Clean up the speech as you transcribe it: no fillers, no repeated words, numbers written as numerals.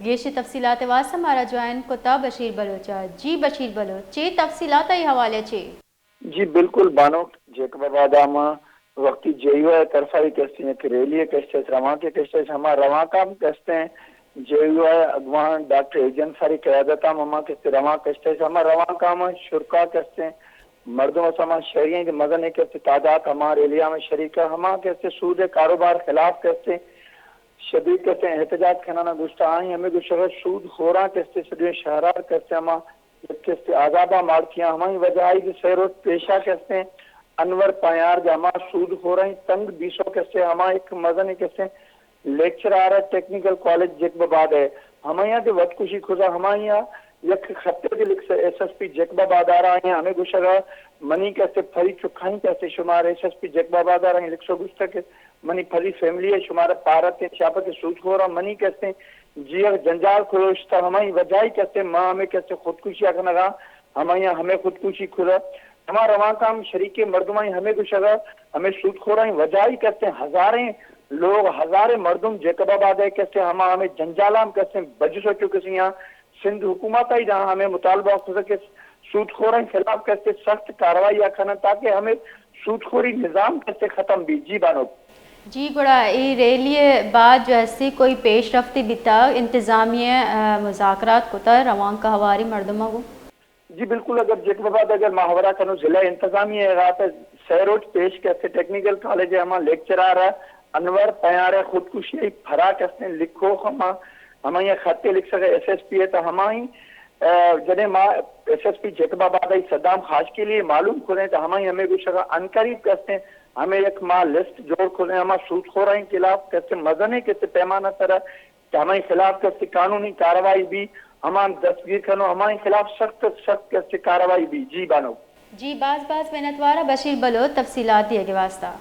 یہ تفصیلات واسطہ ہمارا جوائن کوتا بشیر بلوچا. جی بشیر بلوچ چی تفصیلات ہی حوالے چی؟ جی بالکل بانو جیکب آدامہ وقتی جیو ہے طرفائی کہتے ہیں کہ ریلیے کہتے ہیں رواں کے کہتے ہیں ہمارا رواں کام کہتے ہیں جیو ہے اگوان ڈاکٹر ایجن ساری قیادت ہم کہتے رواں کہتے ہیں ہمارا رواں کام شرکا کہتے ہیں مردوں سما شہریوں کے مدن ہے کہتے تعداد ہمارے ایریا میں شریک ہے ہما کہتے سود کاروبار خلاف کہتے شدید کہتے ہیں احتجاج کھنانا گشتہ آئیں ہمیں کچھ اگر سود ہو رہا کہتے سدیو شہرار کہتے ہما کہتے آزادہ مارکیاں ہماری وجائی کی سیروت پیشہ کہتے ہیں انور پایار جامع سود ہو رہی تنگ بیسو کہتے ہما ایک مدن کہتے لیکچر آ رہا ہے ٹیکنیکل کالج جیکباباد ہے ہمیں یہاں ود کشی خدا ہمارے یہاں یک خطے کے لکھ ایس ایس پی جیکباباد آ رہا ہے ہمیں کچھ اگر منی کیسے پھری چکھائیں کیسے شمار ایس ایس پی جیکباباد آ رہے ہیں لکھ سو گشتہ کے منی پھری فیملی ہے شمار پارت ہے چھاپا کے سود ہو رہا منی کیسے جی جنجال کھلوشتا ہماری وجائی کیسے ماں ہمیں کیسے خودکشی آگنا گا ہمیں یہاں ہمیں خودکشی کھلا ہمارا رواں کام شریک مردمائی ہمیں کچھ اگر ہمیں سود کھو رہے ہیں وجائی کہتے ہیں ہزاریں لوگ ہزاریں مردم جیکب آباد ہے کہتے ہیں ہمیں جنجالام کہتے ہیں بج سوچو کسی یہاں سندھ حکومت آئی جہاں ہمیں مطالبہ ہو سکے سود خوروں کے خلاف کیسے سخت کارروائی کرنا تاکہ ہمیں سود خوری نظام کیسے ختم بھی. جی بانو جی گڑا ای ریلیے بعد جو ایسی کوئی پیش رفتی بتا انتظامیہ مذاکرات کوتا رواں کا ہواری مردمہ کو جی بالکل اگر جیکباباد اگر محاورہ کنو ضلع انتظامیہ رات سیروٹ پیش کہتے ٹیکنیکل کالج ہے ہمارا لیکچر آ رہا ہے انور پیار ہے خودکشی پھرا کہتے لکھو ہمیں یہ خطے لکھ سکے ایس ایس پی ہے تو ہمیں جنہیں ماں ایس ایس پی جیکباباد صدام خاص کے لیے معلوم کھلیں تو ہمیں کچھ انقریب کہتے ہیں ہمیں ایک ماں لسٹ جوڑ کھلیں ہمارا سود خورائیں خلاف کہتے مدن کہتے پیمانہ طرح کہ ہمارے خلاف کیسے قانونی کارروائی بھی ہمان دستگیر کرنو ہمارے خلاف سخت سخت کیسے کارروائی بھی. جی بانو جی بعض محنت وارا بشیر بلوچ تفصیلات دیے کے واسطہ